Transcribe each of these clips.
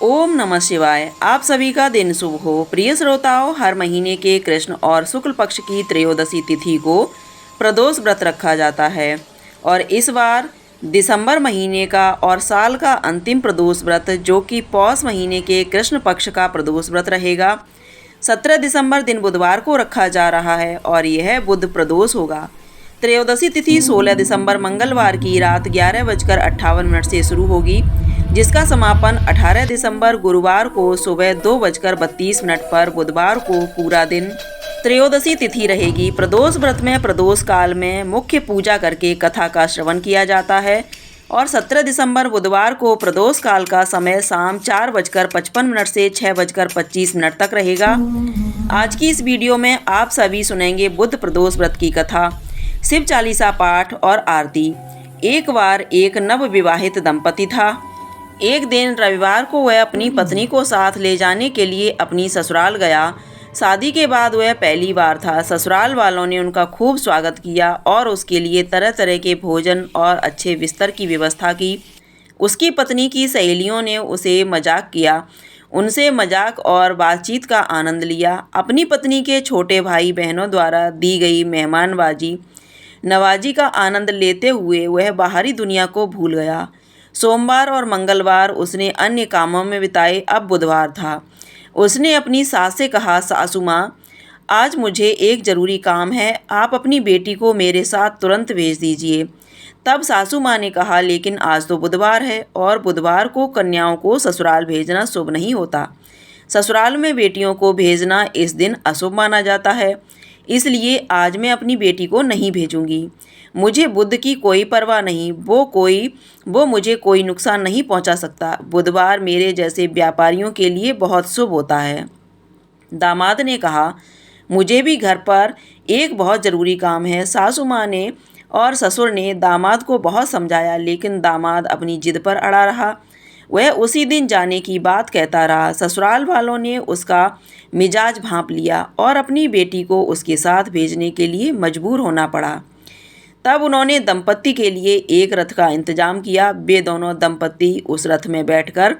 ओम नमः शिवाय। आप सभी का दिन शुभ हो। प्रिय श्रोताओं, हर महीने के कृष्ण और शुक्ल पक्ष की त्रयोदशी तिथि को प्रदोष व्रत रखा जाता है और इस बार दिसंबर महीने का और साल का अंतिम प्रदोष व्रत जो कि पौष महीने के कृष्ण पक्ष का प्रदोष व्रत रहेगा 17 दिसंबर दिन बुधवार को रखा जा रहा है और यह बुध प्रदोष होगा। त्रयोदशी तिथि 16 दिसंबर मंगलवार की रात 11:58 से शुरू होगी, जिसका समापन 18 दिसंबर गुरुवार को सुबह 2:32 पर बुधवार को पूरा दिन त्रयोदशी तिथि रहेगी। प्रदोष व्रत में प्रदोष काल में मुख्य पूजा करके कथा का श्रवण किया जाता है और 17 दिसंबर बुधवार को प्रदोष काल का समय शाम 4:55 से 6:25 तक रहेगा। आज की इस वीडियो में आप सभी सुनेंगे बुध प्रदोष व्रत की कथा, शिव चालीसा पाठ और आरती। एक बार एक नव विवाहित दंपति था। एक दिन रविवार को वह अपनी पत्नी को साथ ले जाने के लिए अपनी ससुराल गया। शादी के बाद वह पहली बार था। ससुराल वालों ने उनका खूब स्वागत किया और उसके लिए तरह तरह के भोजन और अच्छे बिस्तर की व्यवस्था की। उसकी पत्नी की सहेलियों ने उसे मजाक किया, उनसे मजाक और बातचीत का आनंद लिया। अपनी पत्नी के छोटे भाई बहनों द्वारा दी गई मेहमानबाजी नवाजी का आनंद लेते हुए वह बाहरी दुनिया को भूल गया। सोमवार और मंगलवार उसने अन्य कामों में बिताए। अब बुधवार था। उसने अपनी सास से कहा, सासू माँ, आज मुझे एक ज़रूरी काम है, आप अपनी बेटी को मेरे साथ तुरंत भेज दीजिए। तब सासू माँ ने कहा, लेकिन आज तो बुधवार है और बुधवार को कन्याओं को ससुराल भेजना शुभ नहीं होता। ससुराल में बेटियों को भेजना इस दिन अशुभ माना जाता है, इसलिए आज मैं अपनी बेटी को नहीं भेजूंगी। मुझे बुध की कोई परवाह नहीं, वो मुझे कोई नुकसान नहीं पहुंचा सकता। बुधवार मेरे जैसे व्यापारियों के लिए बहुत शुभ होता है। दामाद ने कहा, मुझे भी घर पर एक बहुत ज़रूरी काम है। सासू माँ ने और ससुर ने दामाद को बहुत समझाया, लेकिन दामाद अपनी जिद पर अड़ा रहा। वह उसी दिन जाने की बात कहता रहा। ससुराल वालों ने उसका मिजाज भांप लिया और अपनी बेटी को उसके साथ भेजने के लिए मजबूर होना पड़ा। तब उन्होंने दंपत्ति के लिए एक रथ का इंतजाम किया। वे दोनों दंपत्ति उस रथ में बैठकर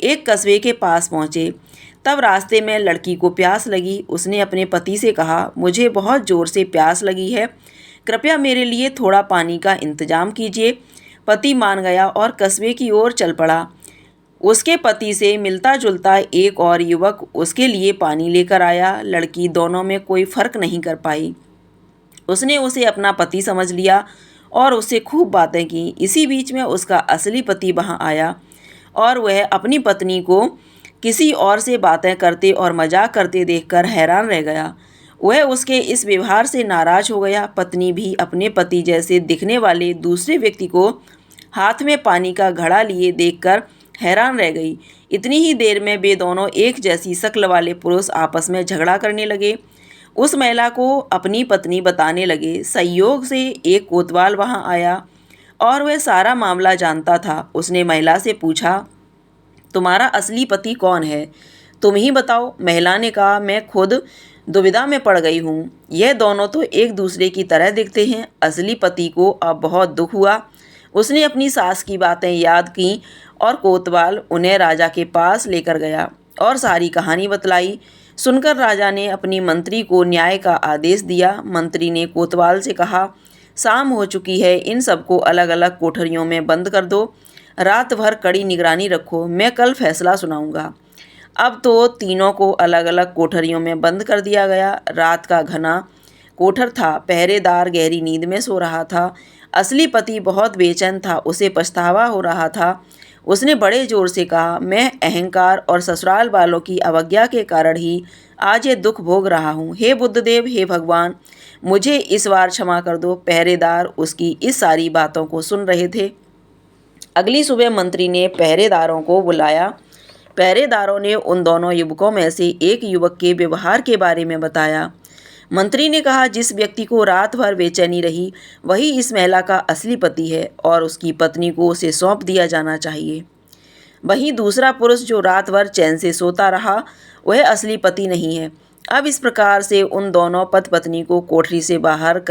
एक कस्बे के पास पहुँचे। तब रास्ते में लड़की को प्यास लगी। उसने अपने पति से कहा, मुझे बहुत ज़ोर से प्यास लगी है, कृपया मेरे लिए थोड़ा पानी का इंतजाम कीजिए। पति मान गया और कस्बे की ओर चल पड़ा। उसके पति से मिलता जुलता एक और युवक उसके लिए पानी लेकर आया। लड़की दोनों में कोई फ़र्क नहीं कर पाई। उसने उसे अपना पति समझ लिया और उससे खूब बातें की। इसी बीच में उसका असली पति वहाँ आया और वह अपनी पत्नी को किसी और से बातें करते और मजाक करते देखकर हैरान रह गया। वह उसके इस व्यवहार से नाराज हो गया। पत्नी भी अपने पति जैसे दिखने वाले दूसरे व्यक्ति को हाथ में पानी का घड़ा लिए देखकर हैरान रह गई। इतनी ही देर में वे दोनों एक जैसी शक्ल वाले पुरुष आपस में झगड़ा करने लगे। उस महिला को अपनी पत्नी बताने लगे। संयोग से एक कोतवाल वहां आया और वह सारा मामला जानता था। उसने महिला से पूछा, तुम्हारा असली पति कौन है? तुम ही बताओ। महिला ने कहा, मैं खुद दुविधा में पड़ गई हूँ। यह दोनों तो एक दूसरे की तरह दिखते हैं। असली पति को अब बहुत दुख हुआ। उसने अपनी सास की बातें याद की और कोतवाल उन्हें राजा के पास लेकर गया और सारी कहानी बतलाई। सुनकर राजा ने अपनी मंत्री को न्याय का आदेश दिया। मंत्री ने कोतवाल से कहा, शाम हो चुकी है, इन सबको अलग अलग कोठरियों में बंद कर दो। रात भर कड़ी निगरानी रखो, मैं कल फैसला सुनाऊंगा। अब तो तीनों को अलग अलग कोठरियों में बंद कर दिया गया। रात का घना कोठर था। पहरेदार गहरी नींद में सो रहा था। असली पति बहुत बेचैन था। उसे पछतावा हो रहा था। उसने बड़े जोर से कहा, मैं अहंकार और ससुराल वालों की अवज्ञा के कारण ही आज ये दुख भोग रहा हूँ। हे बुद्धदेव, हे भगवान, मुझे इस बार क्षमा कर दो। पहरेदार उसकी इस सारी बातों को सुन रहे थे। अगली सुबह मंत्री ने पहरेदारों को बुलाया। पहरेदारों ने उन दोनों युवकों में से एक युवक के व्यवहार के बारे में बताया। मंत्री ने कहा, जिस व्यक्ति को रात भर बेचैनी रही वही इस महिला का असली पति है और उसकी पत्नी को उसे सौंप दिया जाना चाहिए। वहीं दूसरा पुरुष जो रात भर चैन से सोता रहा वह असली पति नहीं है। अब इस प्रकार से उन दोनों पति पत्नी को कोठरी से बाहर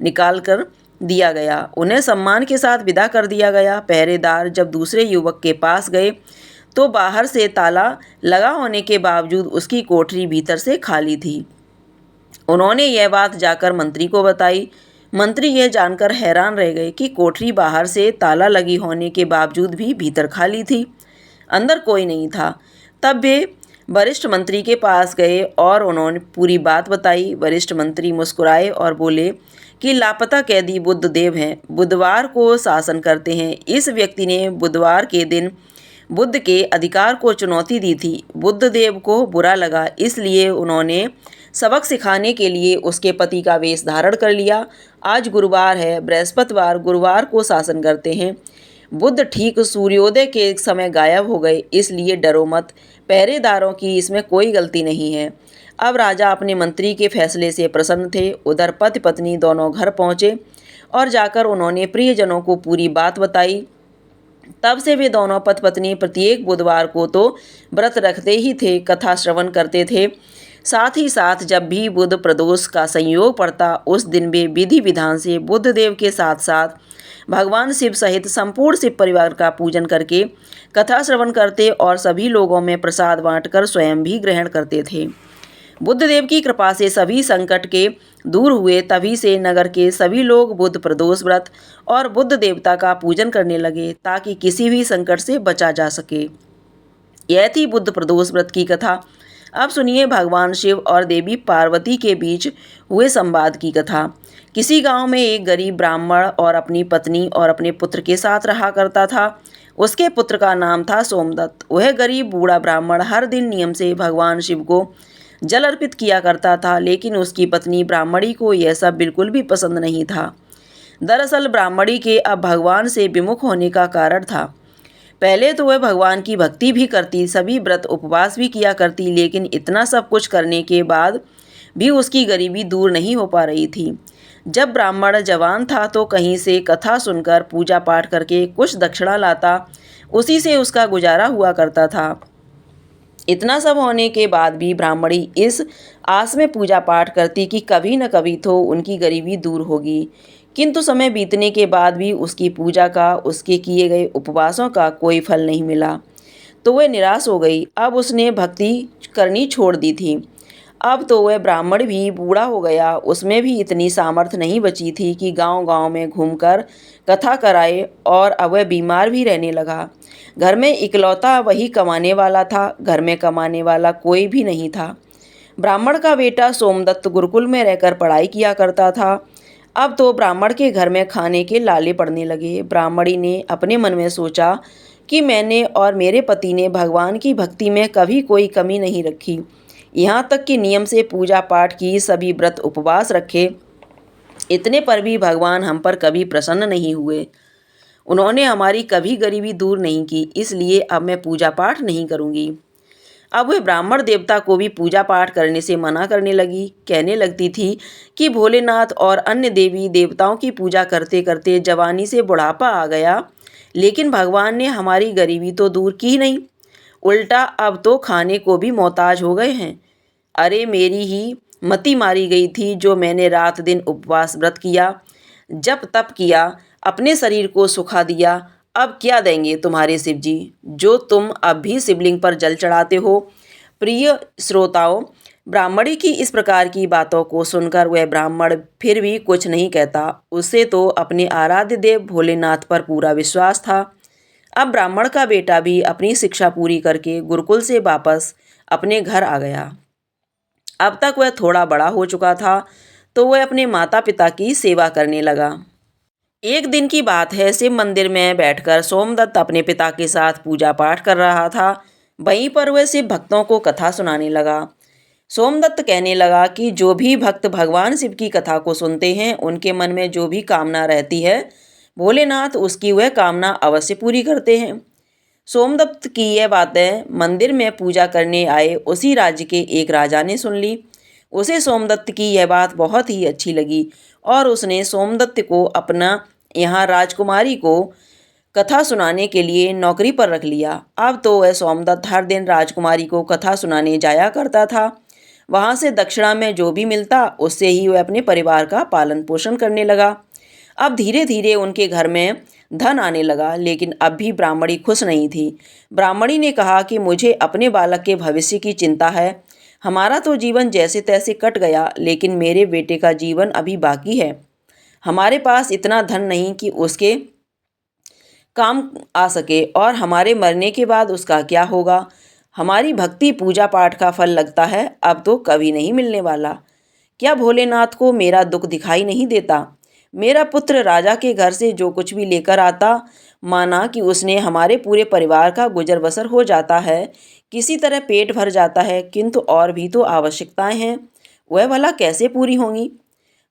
निकाल कर दिया गया। उन्हें सम्मान के साथ विदा कर दिया गया। पहरेदार जब दूसरे युवक के पास गए तो बाहर से ताला लगा होने के बावजूद उसकी कोठरी भीतर से खाली थी। उन्होंने यह बात जाकर मंत्री को बताई। मंत्री यह जानकर हैरान रह गए कि कोठरी बाहर से ताला लगी होने के बावजूद भी भीतर खाली थी, अंदर कोई नहीं था। तब वे वरिष्ठ मंत्री के पास गए और उन्होंने पूरी बात बताई। वरिष्ठ मंत्री मुस्कुराए और बोले कि लापता कैदी बुद्धदेव हैं, बुधवार को शासन करते हैं। इस व्यक्ति ने बुधवार के दिन बुद्ध के अधिकार को चुनौती दी थी। बुद्धदेव को बुरा लगा, इसलिए उन्होंने सबक सिखाने के लिए उसके पति का वेश धारण कर लिया। आज गुरुवार है, बृहस्पतिवार गुरुवार को शासन करते हैं। बुद्ध ठीक सूर्योदय के समय गायब हो गए, इसलिए डरो मत, पहरेदारों की इसमें कोई गलती नहीं है। अब राजा अपने मंत्री के फैसले से प्रसन्न थे। उधर पति पत्नी दोनों घर पहुँचे और जाकर उन्होंने प्रियजनों को पूरी बात बताई। तब से वे दोनों पति पत्नी प्रत्येक बुधवार को तो व्रत रखते ही थे, कथा श्रवण करते थे। साथ ही साथ जब भी बुध प्रदोष का संयोग पड़ता, उस दिन वे विधि विधान से बुद्धदेव के साथ साथ भगवान शिव सहित संपूर्ण शिव परिवार का पूजन करके कथा श्रवण करते और सभी लोगों में प्रसाद बांटकर स्वयं भी ग्रहण करते थे। बुद्धदेव की कृपा से सभी संकट के दूर हुए। तभी से नगर के सभी लोग बुध प्रदोष व्रत और बुद्ध देवता का पूजन करने लगे ताकि किसी भी संकट से बचा जा सके। यह थी बुद्ध प्रदोष व्रत की कथा। अब सुनिए भगवान शिव और देवी पार्वती के बीच हुए संवाद की कथा। किसी गांव में एक गरीब ब्राह्मण और अपनी पत्नी और अपने पुत्र के साथ रहा करता था। उसके पुत्र का नाम था सोमदत्त। वह गरीब बूढ़ा ब्राह्मण हर दिन नियम से भगवान शिव को जल अर्पित किया करता था, लेकिन उसकी पत्नी ब्राह्मणी को यह सब बिल्कुल भी पसंद नहीं था। दरअसल ब्राह्मणी के अब भगवान से विमुख होने का कारण था। पहले तो वह भगवान की भक्ति भी करती, सभी व्रत उपवास भी किया करती, लेकिन इतना सब कुछ करने के बाद भी उसकी गरीबी दूर नहीं हो पा रही थी। जब ब्राह्मण जवान था तो कहीं से कथा सुनकर पूजा पाठ करके कुछ दक्षिणा लाता, उसी से उसका गुजारा हुआ करता था। इतना सब होने के बाद भी ब्राह्मणी इस आस में पूजा पाठ करती कि कभी न कभी तो उनकी गरीबी दूर होगी, किंतु समय बीतने के बाद भी उसकी पूजा का, उसके किए गए उपवासों का कोई फल नहीं मिला, तो वह निराश हो गई। अब उसने भक्ति करनी छोड़ दी थी। अब तो वह ब्राह्मण भी बूढ़ा हो गया, उसमें भी इतनी सामर्थ्य नहीं बची थी कि गांव-गांव में घूमकर कथा कराए, और अब वह बीमार भी रहने लगा। घर में इकलौता वही कमाने वाला था, घर में कमाने वाला कोई भी नहीं था। ब्राह्मण का बेटा सोमदत्त गुरुकुल में रहकर पढ़ाई किया करता था। अब तो ब्राह्मण के घर में खाने के लाले पड़ने लगे। ब्राह्मणी ने अपने मन में सोचा कि मैंने और मेरे पति ने भगवान की भक्ति में कभी कोई कमी नहीं रखी, यहाँ तक कि नियम से पूजा पाठ की, सभी व्रत उपवास रखे, इतने पर भी भगवान हम पर कभी प्रसन्न नहीं हुए। उन्होंने हमारी कभी गरीबी दूर नहीं की, इसलिए अब मैं पूजा पाठ नहीं करूँगी। अब वह ब्राह्मण देवता को भी पूजा पाठ करने से मना करने लगी। कहने लगती थी कि भोलेनाथ और अन्य देवी देवताओं की पूजा करते करते जवानी से बुढ़ापा आ गया, लेकिन भगवान ने हमारी गरीबी तो दूर की नहीं, उल्टा अब तो खाने को भी मोहताज हो गए हैं। अरे मेरी ही मति मारी गई थी जो मैंने रात दिन उपवास व्रत किया, जप तप किया, अपने शरीर को सुखा दिया। अब क्या देंगे तुम्हारे शिव जी, जो तुम अब भी शिवलिंग पर जल चढ़ाते हो। प्रिय श्रोताओं, ब्राह्मणी की इस प्रकार की बातों को सुनकर वह ब्राह्मण फिर भी कुछ नहीं कहता। उसे तो अपने आराध्य देव भोलेनाथ पर पूरा विश्वास था। अब ब्राह्मण का बेटा भी अपनी शिक्षा पूरी करके गुरुकुल से वापस अपने घर आ गया। अब तक वह थोड़ा बड़ा हो चुका था, तो वह अपने माता पिता की सेवा करने लगा। एक दिन की बात है, शिव मंदिर में बैठकर सोमदत्त अपने पिता के साथ पूजा पाठ कर रहा था। वहीं पर वह शिव भक्तों को कथा सुनाने लगा। सोमदत्त कहने लगा कि जो भी भक्त भगवान शिव की कथा को सुनते हैं, उनके मन में जो भी कामना रहती है, भोलेनाथ उसकी वह कामना अवश्य पूरी करते हैं। सोमदत्त की यह बातें मंदिर में पूजा करने आए उसी राज्य के एक राजा ने सुन ली। उसे सोमदत्त की यह बात बहुत ही अच्छी लगी और उसने सोमदत्त को अपना यहाँ राजकुमारी को कथा सुनाने के लिए नौकरी पर रख लिया। अब तो वह सोमदत्त हर दिन राजकुमारी को कथा सुनाने जाया करता था। वहाँ से दक्षिणा में जो भी मिलता, उससे ही वह अपने परिवार का पालन पोषण करने लगा। अब धीरे धीरे उनके घर में धन आने लगा, लेकिन अब भी ब्राह्मणी खुश नहीं थी। ब्राह्मणी ने कहा कि मुझे अपने बालक के भविष्य की चिंता है। हमारा तो जीवन जैसे तैसे कट गया, लेकिन मेरे बेटे का जीवन अभी बाकी है। हमारे पास इतना धन नहीं कि उसके काम आ सके, और हमारे मरने के बाद उसका क्या होगा। हमारी भक्ति पूजा पाठ का फल लगता है अब तो कभी नहीं मिलने वाला। क्या भोलेनाथ को मेरा दुख दिखाई नहीं देता? मेरा पुत्र राजा के घर से जो कुछ भी लेकर आता, माना कि उसने हमारे पूरे परिवार का गुजर बसर हो जाता है, किसी तरह पेट भर जाता है, किंतु और भी तो आवश्यकताएं हैं, वह भला कैसे पूरी होंगी?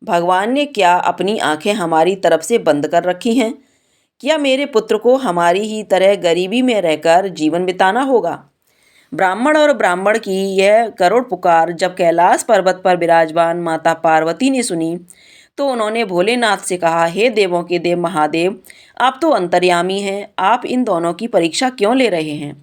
भगवान ने क्या अपनी आंखें हमारी तरफ से बंद कर रखी हैं? क्या मेरे पुत्र को हमारी ही तरह गरीबी में रहकर जीवन बिताना होगा? ब्राह्मण और ब्राह्मण की यह करुण पुकार जब कैलाश पर्वत पर विराजमान माता पार्वती ने सुनी, तो उन्होंने भोलेनाथ से कहा, हे देवों के देव महादेव, आप तो अंतर्यामी हैं, आप इन दोनों की परीक्षा क्यों ले रहे हैं?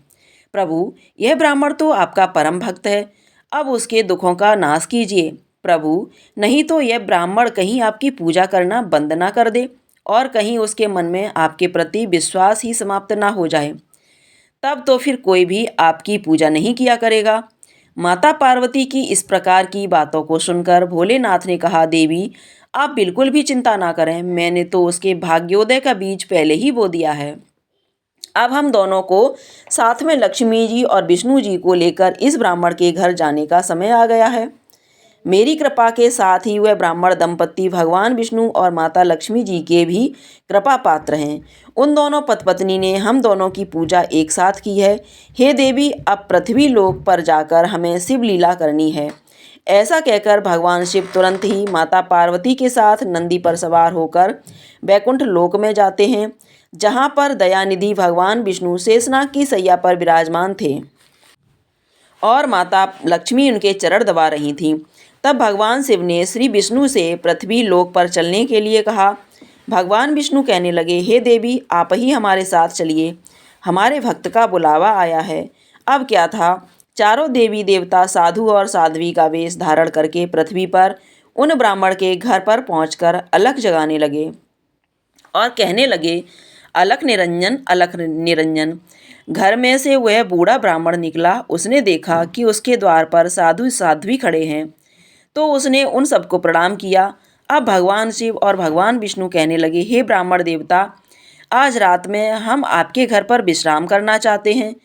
प्रभु, यह ब्राह्मण तो आपका परम भक्त है, अब उसके दुखों का नाश कीजिए। प्रभु, नहीं तो यह ब्राह्मण कहीं आपकी पूजा करना बंद ना कर दे, और कहीं उसके मन में आपके प्रति विश्वास ही समाप्त ना हो जाए, तब तो फिर कोई भी आपकी पूजा नहीं किया करेगा। माता पार्वती की इस प्रकार की बातों को सुनकर भोलेनाथ ने कहा, देवी, आप बिल्कुल भी चिंता ना करें, मैंने तो उसके भाग्योदय का बीज पहले ही बो दिया है। अब हम दोनों को साथ में लक्ष्मी जी और विष्णु जी को लेकर इस ब्राह्मण के घर जाने का समय आ गया है। मेरी कृपा के साथ ही वह ब्राह्मण दंपत्ति भगवान विष्णु और माता लक्ष्मी जी के भी कृपा पात्र हैं। उन दोनों पति-पत्नी ने हम दोनों की पूजा एक साथ की है। हे देवी, अब पृथ्वी लोक पर जाकर हमें शिव लीला करनी है। ऐसा कहकर भगवान शिव तुरंत ही माता पार्वती के साथ नंदी पर सवार होकर वैकुंठ लोक में जाते हैं, जहाँ पर दयानिधि भगवान विष्णु शेषनाग की सैया पर विराजमान थे और माता लक्ष्मी उनके चरण दबा रही थीं। तब भगवान शिव ने श्री विष्णु से पृथ्वी लोक पर चलने के लिए कहा। भगवान विष्णु कहने लगे, हे देवी, आप ही हमारे साथ चलिए, हमारे भक्त का बुलावा आया है। अब क्या था, चारों देवी देवता साधु और साध्वी का वेश धारण करके पृथ्वी पर उन ब्राह्मण के घर पर पहुंचकर अलख जगाने लगे और कहने लगे, अलख निरंजन, अलख निरंजन। घर में से वह बूढ़ा ब्राह्मण निकला। उसने देखा कि उसके द्वार पर साधु साध्वी खड़े हैं, तो उसने उन सबको प्रणाम किया। अब भगवान शिव और भगवान विष्णु कहने लगे, हे ब्राह्मण देवता, आज रात में हम आपके घर पर विश्राम करना चाहते हैं।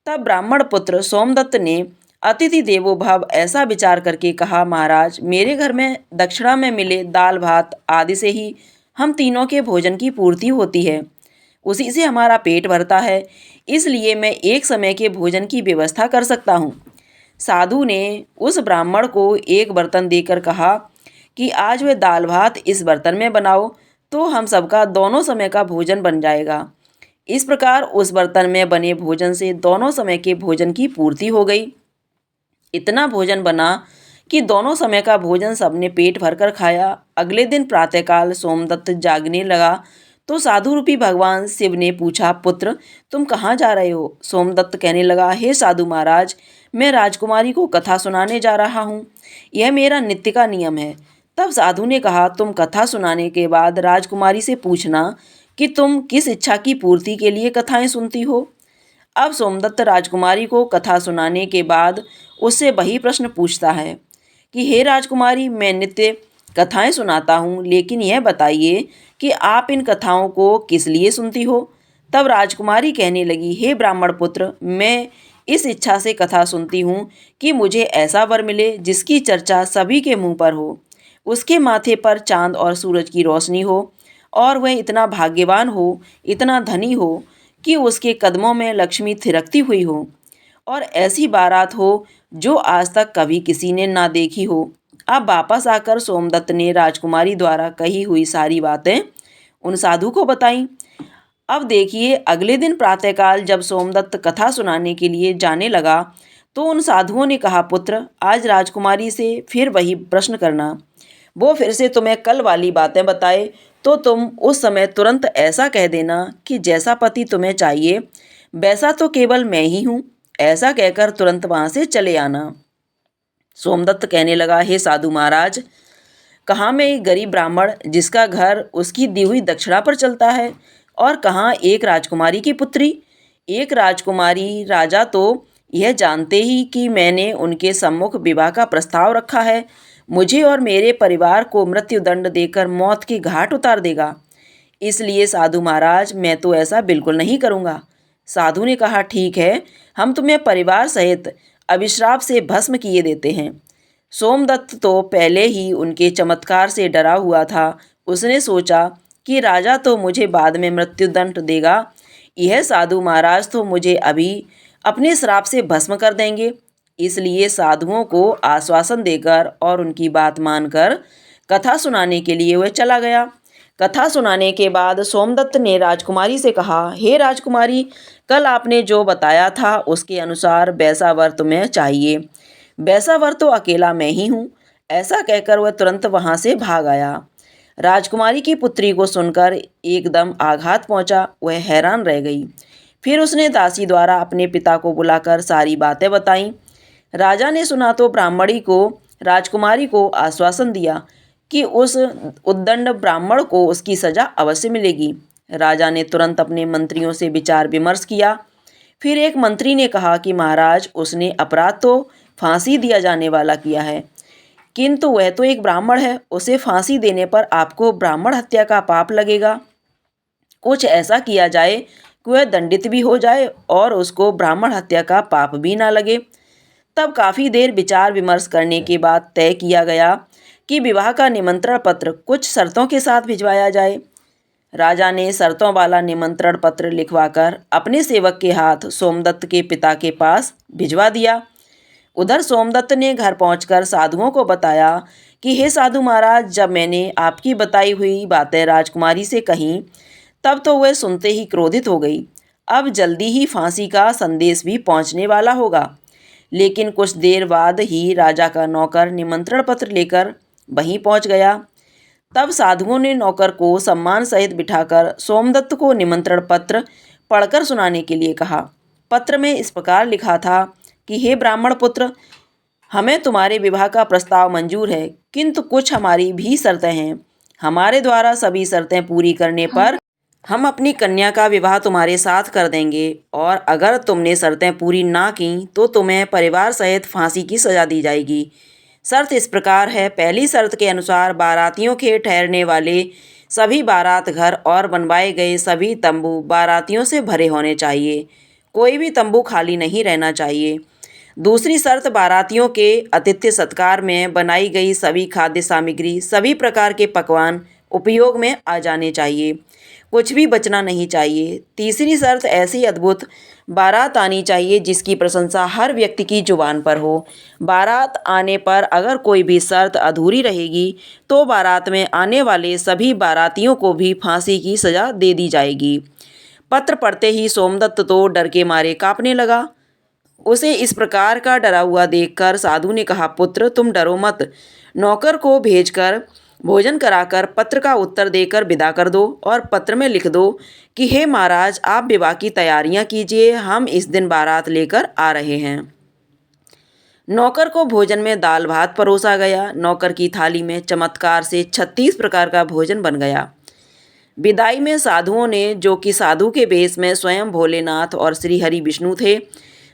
तब ब्राह्मण पुत्र सोमदत्त ने अतिथि देवो भव ऐसा विचार करके कहा, महाराज, मेरे घर में दक्षिणा में मिले दाल भात आदि से ही हम तीनों के भोजन की पूर्ति होती है, उसी से हमारा पेट भरता है, इसलिए मैं एक समय के भोजन की व्यवस्था कर सकता हूँ। साधु ने उस ब्राह्मण को एक बर्तन देकर कहा कि आज वह दाल भात इस बर्तन में बनाओ, तो हम सबका दोनों समय का भोजन बन जाएगा। इस प्रकार उस बर्तन में बने भोजन से दोनों समय के भोजन की पूर्ति हो गई। इतना भोजन बना कि दोनों समय का भोजन सबने पेट भरकर खाया। अगले दिन प्रातःकाल सोमदत्त जागने लगा तो साधु रूपी भगवान शिव ने पूछा, पुत्र, तुम कहाँ जा रहे हो? सोमदत्त कहने लगा, हे साधु महाराज, मैं राजकुमारी को कथा सुनाने जा रहा हूँ, यह मेरा नित्य का नियम है। तब साधु ने कहा, तुम कथा सुनाने के बाद राजकुमारी से पूछना कि तुम किस इच्छा की पूर्ति के लिए कथाएं सुनती हो। अब सोमदत्त राजकुमारी को कथा सुनाने के बाद उससे वही प्रश्न पूछता है कि हे राजकुमारी, मैं नित्य कथाएं सुनाता हूँ, लेकिन यह बताइए कि आप इन कथाओं को किस लिए सुनती हो। तब राजकुमारी कहने लगी, हे ब्राह्मण पुत्र, मैं इस इच्छा से कथा सुनती हूँ कि मुझे ऐसा वर मिले जिसकी चर्चा सभी के मुंह पर हो, उसके माथे पर चांद और सूरज की रोशनी हो, और वह इतना भाग्यवान हो, इतना धनी हो कि उसके कदमों में लक्ष्मी थिरकती हुई हो, और ऐसी बारात हो जो आज तक कभी किसी ने ना देखी हो। अब वापस आकर सोमदत्त ने राजकुमारी द्वारा कही हुई सारी बातें उन साधु को बताईं। अब देखिए, अगले दिन प्रातःकाल जब सोमदत्त कथा सुनाने के लिए जाने लगा तो उन साधुओं ने कहा, पुत्र, आज राजकुमारी से फिर वही प्रश्न करना, वो फिर से तुम्हें कल वाली बातें बताए तो तुम उस समय तुरंत ऐसा कह देना कि जैसा पति तुम्हें चाहिए वैसा तो केवल मैं ही हूँ। ऐसा कहकर तुरंत वहाँ से चले आना। सोमदत्त कहने लगा, हे साधु महाराज, कहाँ मैं एक गरीब ब्राह्मण जिसका घर उसकी दी हुई दक्षिणा पर चलता है, और कहाँ एक राजकुमारी की पुत्री। एक राजकुमारी राजा तो यह जानते ही कि मैंने उनके सम्मुख विवाह का प्रस्ताव रखा है, मुझे और मेरे परिवार को मृत्युदंड देकर मौत की घाट उतार देगा। इसलिए साधु महाराज, मैं तो ऐसा बिल्कुल नहीं करूँगा। साधु ने कहा, ठीक है, हम तुम्हें परिवार सहित अभिश्राप से भस्म किए देते हैं। सोमदत्त तो पहले ही उनके चमत्कार से डरा हुआ था। उसने सोचा कि राजा तो मुझे बाद में मृत्युदंड देगा, यह साधु महाराज तो मुझे अभी अपने श्राप से भस्म कर देंगे। इसलिए साधुओं को आश्वासन देकर और उनकी बात मानकर कथा सुनाने के लिए वह चला गया। कथा सुनाने के बाद सोमदत्त ने राजकुमारी से कहा, हे राजकुमारी, कल आपने जो बताया था उसके अनुसार वैसा वर तुम्हें चाहिए। वैसा वर तो अकेला मैं ही हूँ। ऐसा कहकर वह तुरंत वहाँ से भाग आया। राजकुमारी की पुत्री को सुनकर एकदम आघात पहुँचा। वह हैरान रह गई। फिर उसने दासी द्वारा अपने पिता को बुलाकर सारी बातें बताईं। राजा ने सुना तो ब्राह्मणी को राजकुमारी को आश्वासन दिया कि उस उद्दंड ब्राह्मण को उसकी सजा अवश्य मिलेगी। राजा ने तुरंत अपने मंत्रियों से विचार विमर्श किया। फिर एक मंत्री ने कहा कि महाराज, उसने अपराध तो फांसी दिया जाने वाला किया है, किंतु वह तो एक ब्राह्मण है, उसे फांसी देने पर आपको ब्राह्मण हत्या का पाप लगेगा। कुछ ऐसा किया जाए कि वह दंडित भी हो जाए और उसको ब्राह्मण हत्या का पाप भी ना लगे। तब काफ़ी देर विचार विमर्श करने के बाद तय किया गया कि विवाह का निमंत्रण पत्र कुछ शर्तों के साथ भिजवाया जाए। राजा ने शर्तों वाला निमंत्रण पत्र लिखवाकर अपने सेवक के हाथ सोमदत्त के पिता के पास भिजवा दिया। उधर सोमदत्त ने घर पहुंचकर साधुओं को बताया कि हे साधु महाराज, जब मैंने आपकी बताई हुई बातें राजकुमारी से कहीं, तब तो वह सुनते ही क्रोधित हो गई। अब जल्दी ही फांसी का संदेश भी पहुंचने वाला होगा। लेकिन कुछ देर बाद ही राजा का नौकर निमंत्रण पत्र लेकर वहीं पहुंच गया। तब साधुओं ने नौकर को सम्मान सहित बिठाकर सोमदत्त को निमंत्रण पत्र पढ़कर सुनाने के लिए कहा। पत्र में इस प्रकार लिखा था कि हे ब्राह्मण पुत्र, हमें तुम्हारे विवाह का प्रस्ताव मंजूर है, किंतु कुछ हमारी भी शर्तें हैं। हमारे द्वारा सभी शर्तें पूरी करने पर हम अपनी कन्या का विवाह तुम्हारे साथ कर देंगे, और अगर तुमने शर्तें पूरी ना की तो तुम्हें परिवार सहित फांसी की सज़ा दी जाएगी। शर्त इस प्रकार है, पहली शर्त के अनुसार बारातियों के ठहरने वाले सभी बारात घर और बनवाए गए सभी तंबू बारातियों से भरे होने चाहिए, कोई भी तंबू खाली नहीं रहना चाहिए। दूसरी शर्त, बारातियों के आतिथ्य सत्कार में बनाई गई सभी खाद्य सामग्री, सभी प्रकार के पकवान उपयोग में आ जाने चाहिए, कुछ भी बचना नहीं चाहिए। तीसरी शर्त, ऐसी अद्भुत बारात आनी चाहिए जिसकी प्रशंसा हर व्यक्ति की जुबान पर हो। बारात आने पर अगर कोई भी शर्त अधूरी रहेगी तो बारात में आने वाले सभी बारातियों को भी फांसी की सज़ा दे दी जाएगी। पत्र पढ़ते ही सोमदत्त तो डर के मारे कांपने लगा। उसे इस प्रकार का डरा हुआ देखकर साधु ने कहा, पुत्र, तुम डरो मत। नौकर को भेजकर भोजन कराकर पत्र का उत्तर देकर विदा कर दो और पत्र में लिख दो कि हे महाराज, आप विवाह की तैयारियां कीजिए, हम इस दिन बारात लेकर आ रहे हैं। नौकर को भोजन में दाल भात परोसा गया। नौकर की थाली में चमत्कार से 36 प्रकार का भोजन बन गया। विदाई में साधुओं ने, जो कि साधु के वेश में स्वयं भोलेनाथ और श्री हरि विष्णु थे,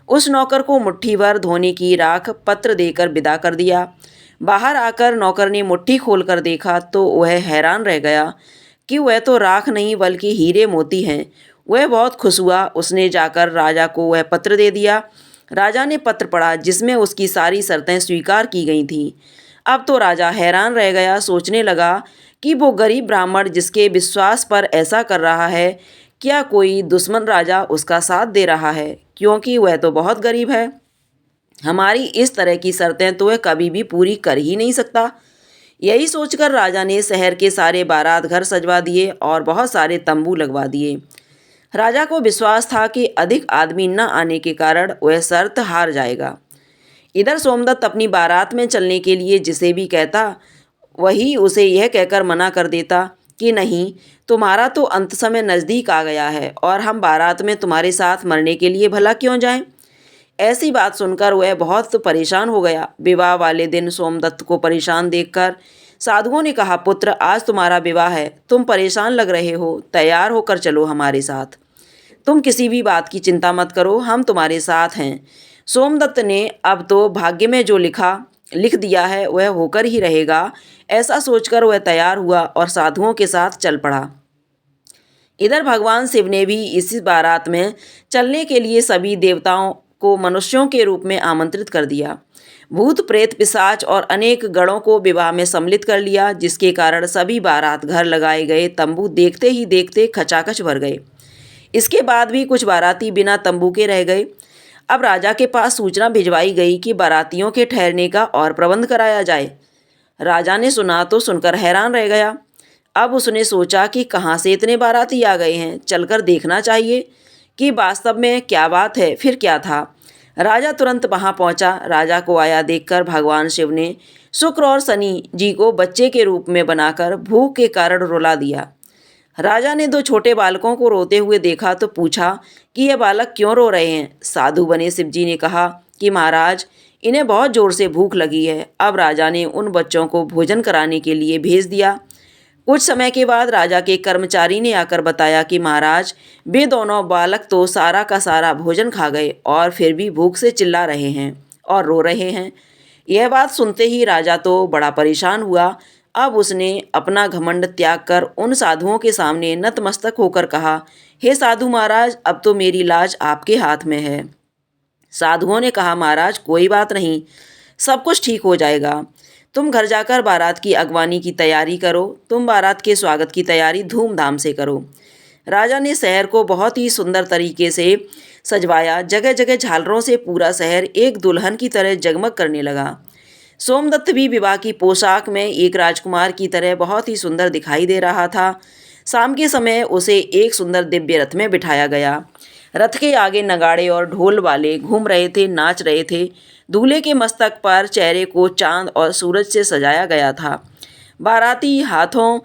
उस नौकर को मुट्ठी भर धोने की राख पत्र देकर विदा कर दिया। बाहर आकर नौकर ने मुट्ठी खोलकर देखा तो वह हैरान रह गया कि वह तो राख नहीं बल्कि हीरे मोती हैं। वह बहुत खुश हुआ। उसने जाकर राजा को वह पत्र दे दिया। राजा ने पत्र पढ़ा जिसमें उसकी सारी शर्तें स्वीकार की गई थीं। अब तो राजा हैरान रह गया। सोचने लगा कि वो गरीब ब्राह्मण जिसके विश्वास पर ऐसा कर रहा है, क्या कोई दुश्मन राजा उसका साथ दे रहा है, क्योंकि वह तो बहुत गरीब है। हमारी इस तरह की शर्तें तो वह कभी भी पूरी कर ही नहीं सकता। यही सोचकर राजा ने शहर के सारे बारात घर सजवा दिए और बहुत सारे तंबू लगवा दिए। राजा को विश्वास था कि अधिक आदमी न आने के कारण वह शर्त हार जाएगा। इधर सोमदत्त अपनी बारात में चलने के लिए जिसे भी कहता, वही उसे यह कहकर मना कर देता कि नहीं, तुम्हारा तो अंत समय नज़दीक आ गया है और हम बारात में तुम्हारे साथ मरने के लिए भला क्यों जाएं। ऐसी बात सुनकर वह बहुत परेशान हो गया। विवाह वाले दिन सोमदत्त को परेशान देखकर साधुओं ने कहा, पुत्र आज तुम्हारा विवाह है, तुम परेशान लग रहे हो, तैयार होकर चलो हमारे साथ। तुम किसी भी बात की चिंता मत करो, हम तुम्हारे साथ हैं। सोमदत्त ने अब तो भाग्य में जो लिख दिया है वह होकर ही रहेगा, ऐसा सोचकर वह तैयार हुआ और साधुओं के साथ चल पड़ा। इधर भगवान शिव ने भी इसी बारात में चलने के लिए सभी देवताओं को मनुष्यों के रूप में आमंत्रित कर दिया। भूत प्रेत पिशाच और अनेक गणों को विवाह में सम्मिलित कर लिया, जिसके कारण सभी बारात घर लगाए गए तंबू देखते ही देखते खचाखच भर गए। इसके बाद भी कुछ बाराती बिना तंबू के रह गए। अब राजा के पास सूचना भिजवाई गई कि बारातियों के ठहरने का और प्रबंध कराया जाए। राजा ने सुना तो सुनकर हैरान रह गया। अब उसने सोचा कि कहाँ से इतने बाराती आ गए हैं, चलकर देखना चाहिए कि वास्तव में क्या बात है। फिर क्या था। राजा तुरंत वहाँ पहुँचा। राजा को आया देखकर भगवान शिव ने शुक्र और शनि जी को बच्चे के रूप में बनाकर भूख के कारण रुला दिया। राजा ने दो छोटे बालकों को रोते हुए देखा तो पूछा कि ये बालक क्यों रो रहे हैं। साधु बने शिव जी ने कहा कि महाराज, इन्हें बहुत जोर से भूख लगी है। अब राजा ने उन बच्चों को भोजन कराने के लिए भेज दिया। कुछ समय के बाद राजा के कर्मचारी ने आकर बताया कि महाराज, वे दोनों बालक तो सारा का सारा भोजन खा गए और फिर भी भूख से चिल्ला रहे हैं और रो रहे हैं। यह बात सुनते ही राजा तो बड़ा परेशान हुआ। अब उसने अपना घमंड त्याग कर उन साधुओं के सामने नतमस्तक होकर कहा, हे साधु महाराज, अब तो मेरी लाज आपके हाथ में है। साधुओं ने कहा, महाराज कोई बात नहीं, सब कुछ ठीक हो जाएगा। तुम घर जाकर बारात की अगवानी की तैयारी करो। तुम बारात के स्वागत की तैयारी धूमधाम से करो। राजा ने शहर को बहुत ही सुंदर तरीके से सजवाया। जगह जगह झालरों से पूरा शहर एक दुल्हन की तरह जगमग करने लगा। सोमदत्त भी विवाह की पोशाक में एक राजकुमार की तरह बहुत ही सुंदर दिखाई दे रहा था। शाम के समय उसे एक सुंदर दिव्य रथ में बिठाया गया। रथ के आगे नगाड़े और ढोल वाले घूम रहे थे, नाच रहे थे। दूल्हे के मस्तक पर चेहरे को चांद और सूरज से सजाया गया था। बाराती हाथों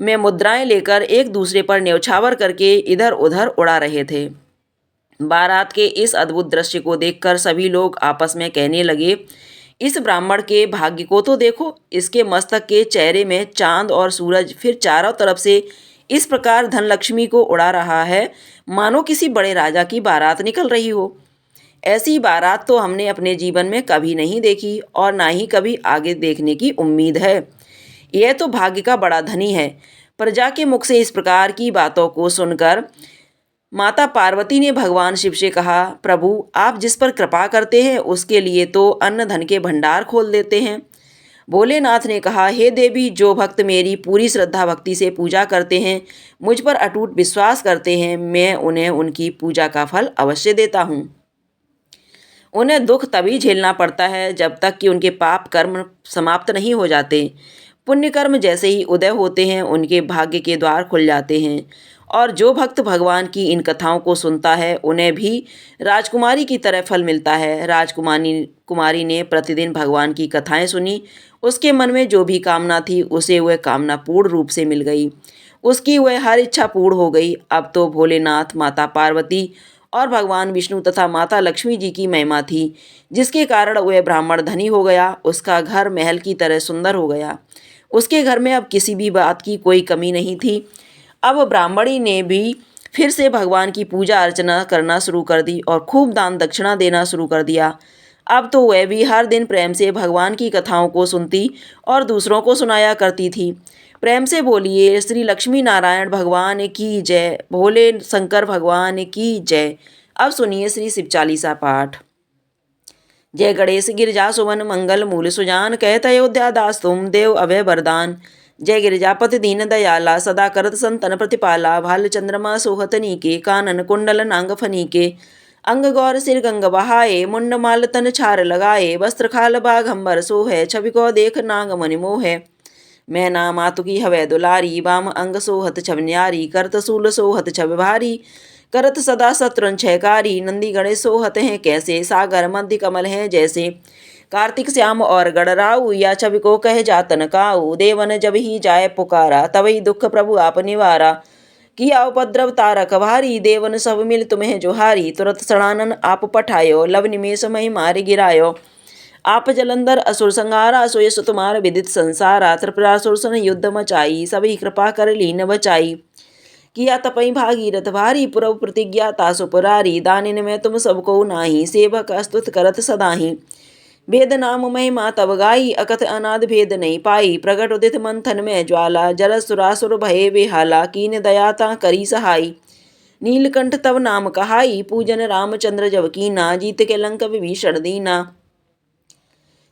में मुद्राएं लेकर एक दूसरे पर न्यौछावर करके इधर उधर उड़ा रहे थे। बारात के इस अद्भुत दृश्य को देखकर सभी लोग आपस में कहने लगे, इस ब्राह्मण के भाग्य को तो देखो, इसके मस्तक के चेहरे में चांद और सूरज, फिर चारों तरफ से इस प्रकार धनलक्ष्मी को उड़ा रहा है मानो किसी बड़े राजा की बारात निकल रही हो। ऐसी बारात तो हमने अपने जीवन में कभी नहीं देखी और ना ही कभी आगे देखने की उम्मीद है। यह तो भाग्य का बड़ा धनी है। प्रजा के मुख से इस प्रकार की बातों को सुनकर माता पार्वती ने भगवान शिव से कहा, प्रभु आप जिस पर कृपा करते हैं उसके लिए तो अन्न धन के भंडार खोल देते हैं। भोलेनाथ ने कहा, हे देवी, जो भक्त मेरी पूरी श्रद्धा भक्ति से पूजा करते हैं, मुझ पर अटूट विश्वास करते हैं, मैं उन्हें उनकी पूजा का फल अवश्य देता हूँ। उन्हें दुख तभी झेलना पड़ता है जब तक कि उनके पाप कर्म समाप्त नहीं हो जाते। पुण्य कर्म जैसे ही उदय होते हैं उनके भाग्य के द्वार खुल जाते हैं। और जो भक्त भगवान की इन कथाओं को सुनता है उन्हें भी राजकुमारी की तरह फल मिलता है। कुमारी ने प्रतिदिन भगवान की कथाएं सुनी। उसके मन में जो भी कामना थी उसे वह कामना पूर्ण रूप से मिल गई। उसकी वह हर इच्छा पूर्ण हो गई। अब तो भोलेनाथ, माता पार्वती और भगवान विष्णु तथा माता लक्ष्मी जी की महिमा थी, जिसके कारण वह ब्राह्मण धनी हो गया। उसका घर महल की तरह सुंदर हो गया। उसके घर में अब किसी भी बात की कोई कमी नहीं थी। अब ब्राह्मणी ने भी फिर से भगवान की पूजा अर्चना करना शुरू कर दी और खूब दान दक्षिणा देना शुरू कर दिया। अब तो वह भी हर दिन प्रेम से भगवान की कथाओं को सुनती और दूसरों को सुनाया करती थी। प्रेम से बोलिए, श्री लक्ष्मी नारायण भगवान की जय, भोले शंकर भगवान की जय। अब सुनिए श्री शिव चालीसा पाठ। जय गणेश गिरिजा सुवन मंगल मूल सुजान, कहत अयोध्या दास तुम देव अभय वरदान। जय गिरिजापति दीन दयाला, सदा करत संतन प्रतिपाला। भाल चंद्रमा सोहत नीके, कानन कुंडल नांग फनीके। अंग गौर सिर गंग बहाए, मुंड माल तन छार लगाए। वस्त्र खाल बाघंबर सोहे, छवि को देख नाग मनि मोहे। मैं ना मातु की हवै दुलारी, बाम अंग सोहत छब न्यारी। करत सूल सोहत छब भारी, करत सदा शत्रुन छयकारी। नंदी गणेश सोहत हैं कैसे, सागर मध्य कमल हैं जैसे। कार्तिक श्याम और गणराऊ, या छवि को कह जातन काऊ। देवन जब ही जाय पुकारा, तबही दुख प्रभु आप निवारा। किया उपद्रव तारक भारी, देवन सब मिल तुम्हें जोहारी। तुरत सड़ानन आप पठायो, लव निमेष मही मार गिरायो। आप जलंधर असुर संहारा, सो यश तुम्हार विदित संसारा। त्रिपुरासुर सन युद्ध मचाई, सभी कृपा कर लीन बचाई। किया तपई भागीरथ भारी, पुरव प्रतिज्ञा तासु पुरारी। दानिन में तुम सबको नाही, सेवक अस्तुत करत सदाही। भेद नाम महिमा तब गाई, अकथ अनाद भेद नहीं पाई। प्रगट उदित मंथन में ज्वाला, जर सुरासुर भये बेहाला। कीन दया ता करी सहाई, नीलकंठ तब नाम कहाई। पूजन रामचंद्र जब कीना, जीत के लंक विभीषण दीना।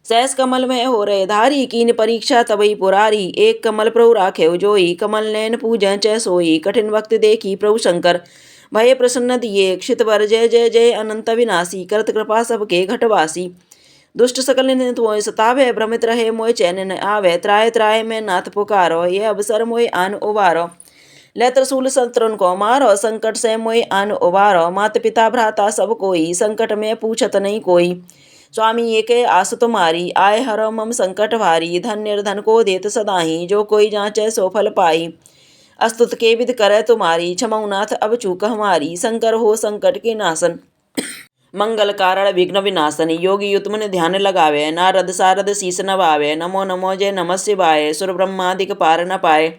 सहस कमल में हो रहे धारी, कीन परीक्षा तबई पुरारी। एक कमल प्रभु राखे जोई, कमल नैन पूजन च सोई। कठिन वक्त देखी प्रभु शंकर, भय प्रसन्न दिए। क्षित वर जय जय जय अनंत विनाशी, करत कृपा सबके घटवासी। दुष्ट सकल निंदित मोय सतावे, भ्रमित रहे मोय चैन न आवे। त्राय त्राय में नाथ पुकारो, ये अवसर मोय आन उबारो। ले त्रिशूल शत्रुन को मारो, संकट से मोय आन उबारो। मात पिता भ्राता सब कोई, संकट में पूछत नहीं कोई। स्वामी एके आस तुम्हारी, आय हरो मम संकट भारी। धन निर्धन को देत सदाही, जो कोई जांचे सो फल पाई। अस्तुत के विद करे तुम्हारी, क्षमऊ नाथ अब चूक हमारी। शंकर हो संकट के नाशन, मंगल कारण विघ्न विनाशन। योगी युतमन ध्यान लगावे, नारद सारद शीस नवावे। नमो नमो जय नमः शिवाय, सुर ब्रह्मादिक पार न पाए।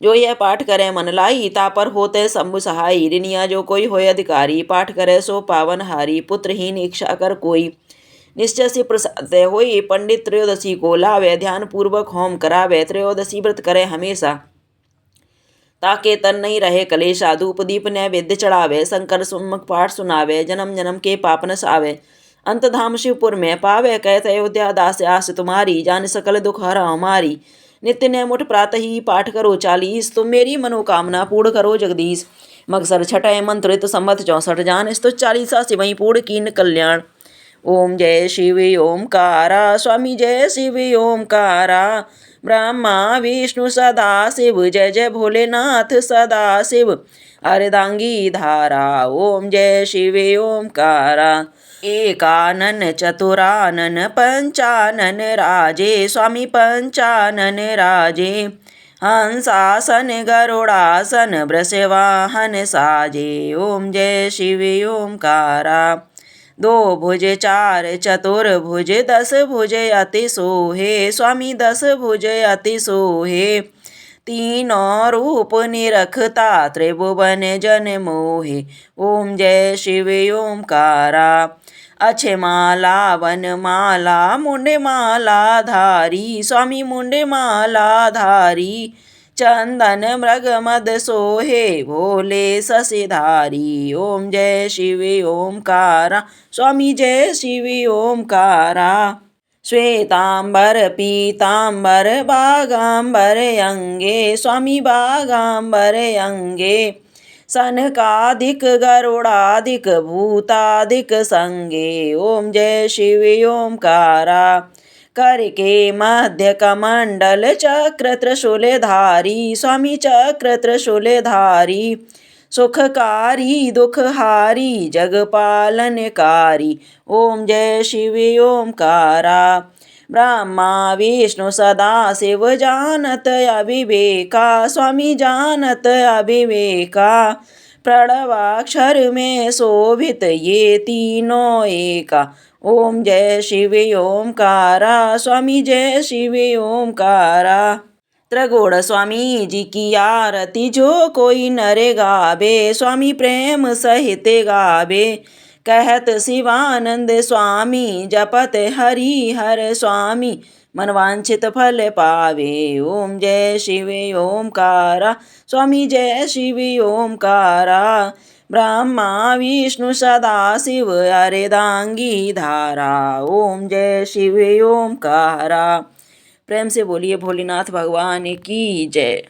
जो यह पाठ करे मन लाई, तापर होते शंभु सहाई। ऋनिया जो कोई होय अधिकारी, पाठ करे सो पावन हारी। पुत्रहीन इच्छा कर कोई, निश्चय से प्रसाद होई। पंडित त्रयोदशी को लावे, ध्यान पूर्वक होम करावे। त्रयोदशी व्रत करे हमेशा, ताके तन नहीं रहे कलेशा। धूप दीप नैवेद्य चढ़ावे, शंकर सुमक पाठ सुनावे। जन्म जन्म के पाप नसावे, अंत धाम शिवपुर में पावे। कहते अयोध्या दास आस तुम्हारी, जान सकल दुख हरा हमारी। नित्य नैमुठ प्रातः ही पाठ करो 40, तुम मेरी मनोकामना पूर्ण करो जगदीश। मगसर छठे मंत्रित संवत 64 जान, स्तु 40 शिवई पूर्ण कीन कल्याण। ओम जय शिव ओमकारा, स्वामी जय शिव ओमकारा। ब्रह्मा विष्णु सदा शिव, जय जय भोलेनाथ सदा शिव। अर्धांगी धारा, ओम जय शिव ओमकारा। एकानन चतुरानन पंचानन राजे, स्वामी पंचानन राजे। हंसासन गरुड़ासन, वृषवाहन साजे। ओम जय शिव ओमकारा। दो भुज चार चतुर्भुज, 10 भुज अति सोहे। स्वामी 10 भुज अति सोहे। तीनों रूप निरखता, त्रिभुवन जन मोहे। ओम जय शिव ओमकारा। अक्षय माला वन माला, मुंडे माला धारी। स्वामी मुंडे माला धारी। चंदन मृग मद सोहे, भोले शशिधारी। ओम जय शिव ओमकारा, स्वामी जय शिव ओमकारा। श्वेतांबर पीतांबर, बागांबर अंगे। स्वामी बागांबर अंगे। सनकादिक गरुड़ादिक, भूतादिक संगे। ओम जय शिव ओमकारा। करके मध्य कमंडल, चक्र त्रिशूलधारी। स्वामी चक्र त्रिशूलधारी। सुखकारी दुखहारी, जग पालनकारी। ओम जय शिव ओमकारा। ब्रह्मा विष्णु सदा शिव, जानत अविवेका। स्वामी जानत अविवेका। प्रणवाक्षर में शोभित, ये तीनों एका। ओम जय शिव ओमकारा, स्वामी जय शिव ओमकारा। त्रिगुण स्वामी जी की आरती, जो कोई नर गावे। स्वामी प्रेम सहित गावे। कहत शिवानंद स्वामी, जपत हरि हर स्वामी। मनवांछित फल पावे। ओम जय शिव ओमकारा, स्वामी जय शिव ओमकारा। ब्रह्मा विष्णु सदा शिव, अर्धांगी धारा। ओम जय शिव ओमकारा। प्रेम से बोलिए भोलेनाथ भगवान की जय।